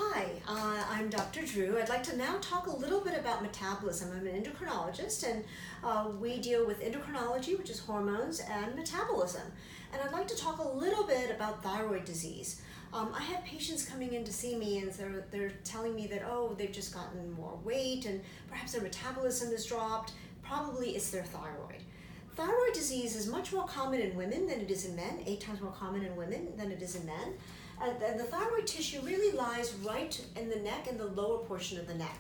Hi, I'm Dr. Dhruv. I'd like to now talk a little bit about metabolism. I'm an endocrinologist, and we deal with endocrinology, which is hormones, and metabolism. And I'd like to talk a little bit about thyroid disease. I have patients coming in to see me, and they're telling me that, oh, they've just gotten more weight, and perhaps their metabolism has dropped. Probably it's their thyroid. Thyroid disease is much more common in women than it is in men, 8 times more common in women than it is in men. And the thyroid tissue really lies right in the neck, in the lower portion of the neck.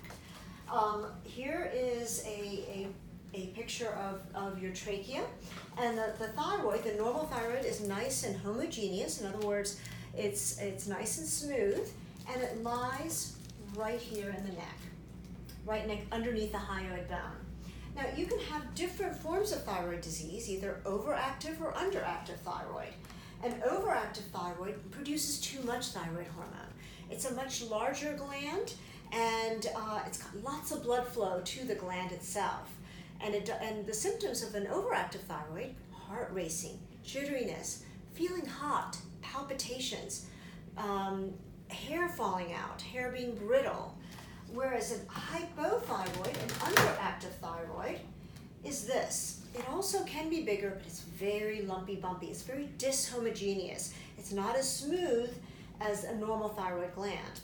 Here is a picture of your trachea. And the thyroid, the normal thyroid, is nice and homogeneous. In other words, it's nice and smooth, and it lies right here in the neck, underneath the hyoid bone. Now, you can have different forms of thyroid disease, either overactive or underactive thyroid. An overactive thyroid produces too much thyroid hormone. It's a much larger gland, and it's got lots of blood flow to the gland itself. And the symptoms of an overactive thyroid: heart racing, jitteriness, feeling hot, palpitations, hair falling out, hair being brittle. Whereas an hypothyroid, an underactive thyroid, is this. It also can be bigger, but it's very lumpy, bumpy. It's very dishomogeneous. It's not as smooth as a normal thyroid gland.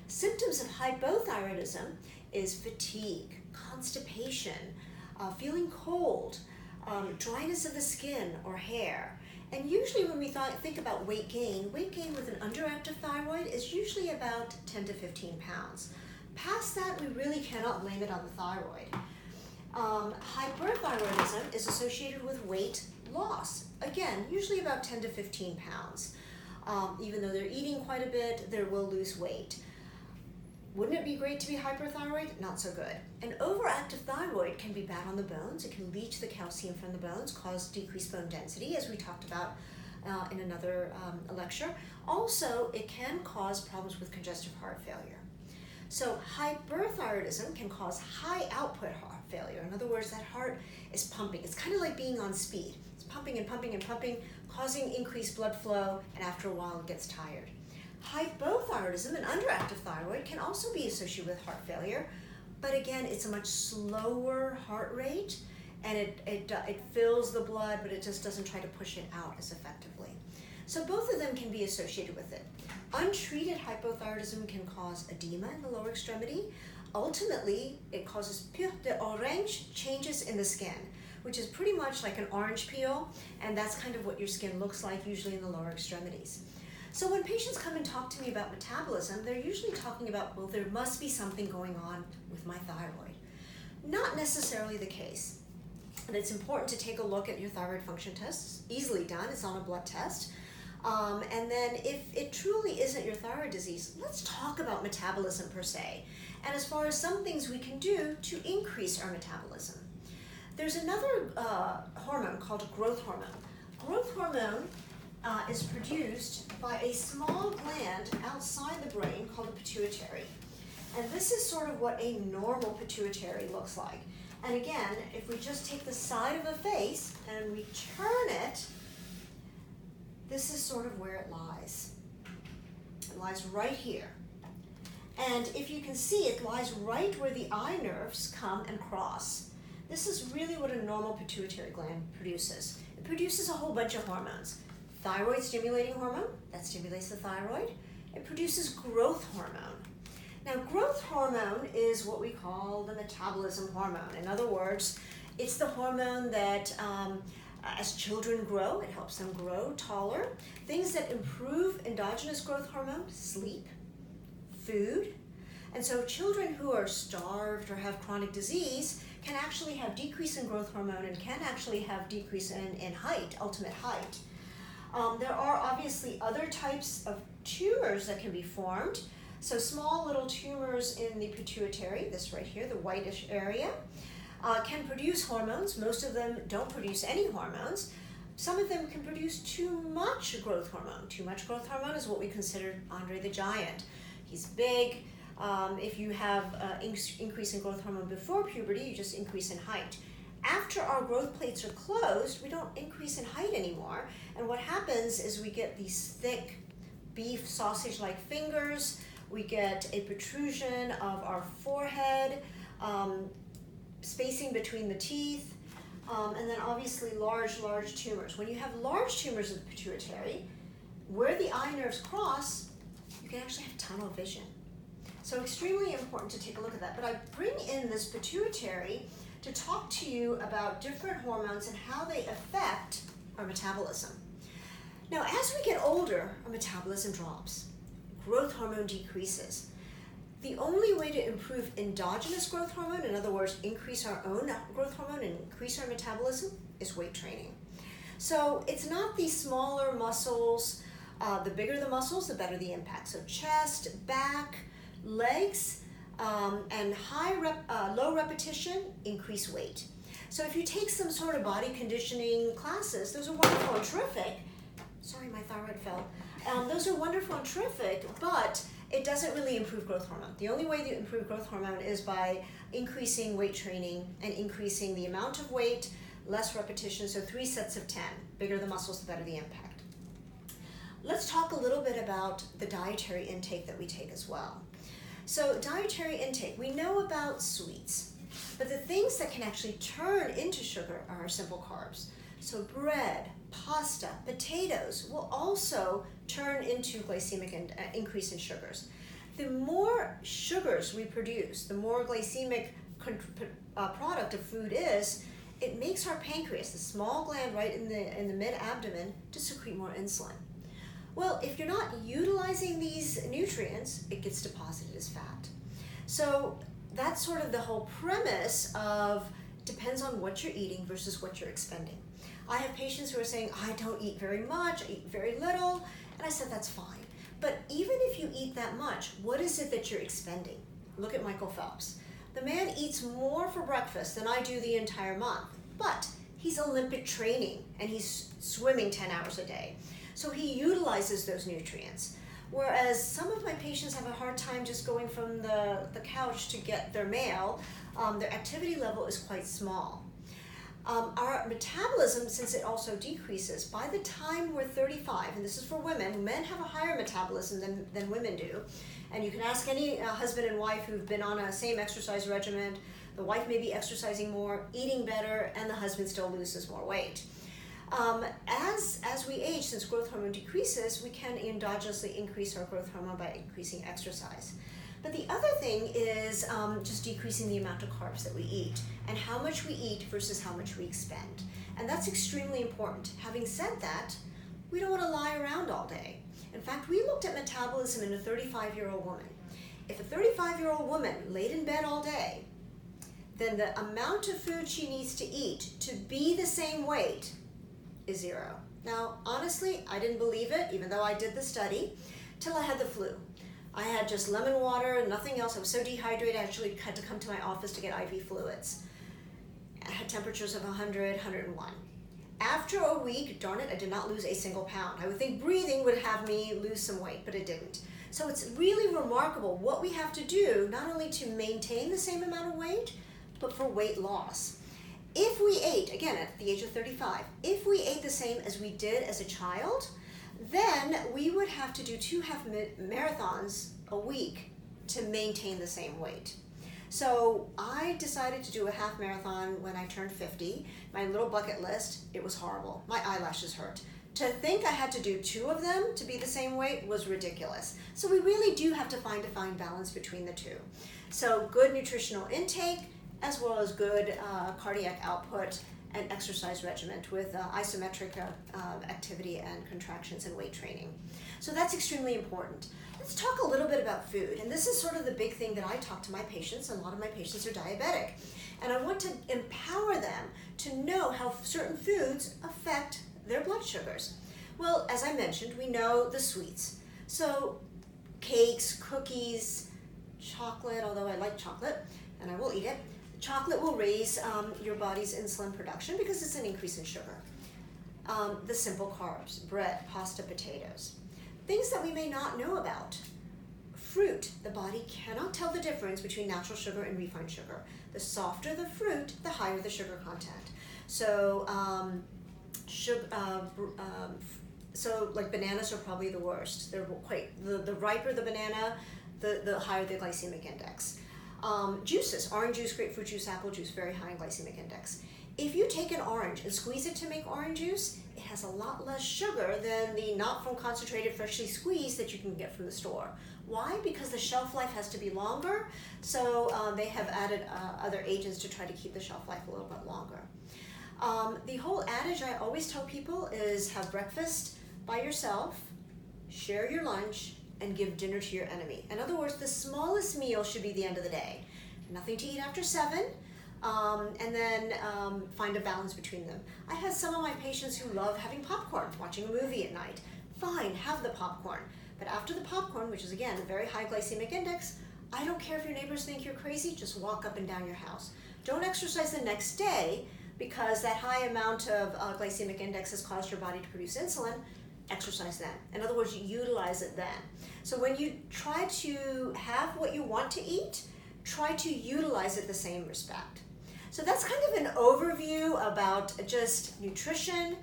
Symptoms of hypothyroidism is fatigue, constipation, feeling cold, dryness of the skin or hair. And usually when we think about weight gain with an underactive thyroid is usually about 10 to 15 pounds. Past that, we really cannot blame it on the thyroid. Hyperthyroidism is associated with weight loss. Again, usually about 10 to 15 pounds. Even though they're eating quite a bit, they will lose weight. Wouldn't it be great to be hyperthyroid? Not so good. An overactive thyroid can be bad on the bones. It can leach the calcium from the bones, cause decreased bone density, as we talked about in another lecture. Also, it can cause problems with congestive heart failure. So hyperthyroidism can cause high output heart failure. In other words, that heart is pumping. It's kind of like being on speed. It's pumping and pumping and pumping, causing increased blood flow, and after a while it gets tired. Hypothyroidism, an underactive thyroid, can also be associated with heart failure, but again, it's a much slower heart rate, and it fills the blood, but it just doesn't try to push it out as effectively. So both of them can be associated with it. Untreated hypothyroidism can cause edema in the lower extremity. Ultimately, it causes the orange changes in the skin, which is pretty much like an orange peel, and that's kind of what your skin looks like, usually in the lower extremities. So when patients come and talk to me about metabolism, they're usually talking about, well, there must be something going on with my thyroid. Not necessarily the case. And it's important to take a look at your thyroid function tests. Easily done, it's on a blood test. And then if it truly isn't your thyroid disease, let's talk about metabolism per se. And as far as some things we can do to increase our metabolism. There's another hormone called growth hormone. Growth hormone is produced by a small gland outside the brain called the pituitary. And this is sort of what a normal pituitary looks like. And again, if we just take the side of a face and we turn it, this is sort of where it lies. It lies right here. And if you can see, it lies right where the eye nerves come and cross. This is really what a normal pituitary gland produces. It produces a whole bunch of hormones. Thyroid stimulating hormone, that stimulates the thyroid. It produces growth hormone. Now, growth hormone is what we call the metabolism hormone. In other words, it's the hormone that as children grow, it helps them grow taller. Things that improve endogenous growth hormone: sleep, food. And so children who are starved or have chronic disease can actually have decrease in growth hormone and can actually have decrease in height, ultimate height. There are obviously other types of tumors that can be formed. So small little tumors in the pituitary, this right here, the whitish area, can produce hormones. Most of them don't produce any hormones. Some of them can produce too much growth hormone. Too much growth hormone is what we consider Andre the Giant. He's big. If you have increase in growth hormone before puberty, you just increase in height. After our growth plates are closed, we don't increase in height anymore. And what happens is we get these thick beef sausage-like fingers We get a protrusion of our forehead, spacing between the teeth, and then obviously large tumors. When you have large tumors of the pituitary, where the eye nerves cross, you can actually have tunnel vision. So extremely important to take a look at that. But I bring in this pituitary to talk to you about different hormones and how they affect our metabolism. Now, as we get older, our metabolism drops. Growth hormone decreases. The only way to improve endogenous growth hormone, in other words, increase our own growth hormone and increase our metabolism, is weight training. So it's not the smaller muscles, the bigger the muscles, the better the impact. So chest, back, legs, and low repetition, increase weight. So if you take some sort of body conditioning classes, those are wonderful and terrific. Sorry, my thyroid fell. Those are wonderful and terrific, but it doesn't really improve growth hormone. The only way to improve growth hormone is by increasing weight training and increasing the amount of weight, less repetition, so 3 sets of 10. Bigger the muscles, the better the impact. Let's talk a little bit about the dietary intake that we take as well. So dietary intake, we know about sweets, but the things that can actually turn into sugar are simple carbs. So bread, pasta, potatoes will also turn into glycemic and increase in sugars. The more sugars we produce, the more glycemic product of food is, it makes our pancreas, the small gland right in the mid-abdomen, to secrete more insulin. Well, if you're not utilizing these nutrients, it gets deposited as fat. So that's sort of the whole premise of depends on what you're eating versus what you're expending. I have patients who are saying, I don't eat very much, I eat very little, and I said that's fine. But even if you eat that much, what is it that you're expending? Look at Michael Phelps. The man eats more for breakfast than I do the entire month, but he's Olympic training and he's swimming 10 hours a day. So he utilizes those nutrients. Whereas some of my patients have a hard time just going from the couch to get their mail. Their activity level is quite small. Our metabolism, since it also decreases, by the time we're 35, and this is for women, men have a higher metabolism than women do. And you can ask any husband and wife who've been on a same exercise regimen, the wife may be exercising more, eating better, and the husband still loses more weight. As we age, since growth hormone decreases, we can endogenously increase our growth hormone by increasing exercise. But the other thing is just decreasing the amount of carbs that we eat and how much we eat versus how much we expend. And that's extremely important. Having said that, we don't want to lie around all day. In fact, we looked at metabolism in a 35-year-old woman. If a 35-year-old woman laid in bed all day, then the amount of food she needs to eat to be the same weight is 0. Now, honestly, I didn't believe it, even though I did the study, till I had the flu. I had just lemon water, nothing else. I was so dehydrated, I actually had to come to my office to get IV fluids. I had temperatures of 100, 101. After a week, darn it, I did not lose a single pound. I would think breathing would have me lose some weight, but it didn't. So it's really remarkable what we have to do, not only to maintain the same amount of weight, but for weight loss. If we ate, again, at the age of 35, if we ate the same as we did as a child, then we would have to do 2 half marathons a week to maintain the same weight. So I decided to do a half marathon when I turned 50. My little bucket list, it was horrible. My eyelashes hurt. To think I had to do 2 of them to be the same weight was ridiculous. So we really do have to find a fine balance between the 2. So good nutritional intake, as well as good cardiac output and exercise regimen with isometric activity and contractions and weight training. So that's extremely important. Let's talk a little bit about food. And this is sort of the big thing that I talk to my patients, and a lot of my patients are diabetic. And I want to empower them to know how certain foods affect their blood sugars. Well, as I mentioned, we know the sweets. So cakes, cookies, chocolate, although I like chocolate, and I will eat it. Chocolate will raise your body's insulin production because it's an increase in sugar. The simple carbs, bread, pasta, potatoes. Things that we may not know about. Fruit, the body cannot tell the difference between natural sugar and refined sugar. The softer the fruit, the higher the sugar content. So, so like bananas are probably the worst. They're quite, the riper the banana, the higher the glycemic index. Juices, orange juice, grapefruit juice, apple juice, very high in glycemic index. If you take an orange and squeeze it to make orange juice, it has a lot less sugar than the not from concentrated freshly squeezed that you can get from the store. Why? Because the shelf life has to be longer, so they have added other agents to try to keep the shelf life a little bit longer. The whole adage I always tell people is have breakfast by yourself, share your lunch, and give dinner to your enemy. In other words, the smallest meal should be the end of the day. Nothing to eat after 7. And then find a balance between them. I had some of my patients who love having popcorn, watching a movie at night. Fine, have the popcorn. But after the popcorn, which is again a very high glycemic index, I don't care if your neighbors think you're crazy, just walk up and down your house. Don't exercise the next day because that high amount of glycemic index has caused your body to produce insulin. Exercise then. In other words, you utilize it then. So when you try to have what you want to eat, try to utilize it the same respect. So that's kind of an overview about just nutrition,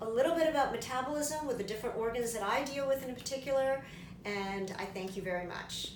a little bit about metabolism with the different organs that I deal with in particular, and I thank you very much.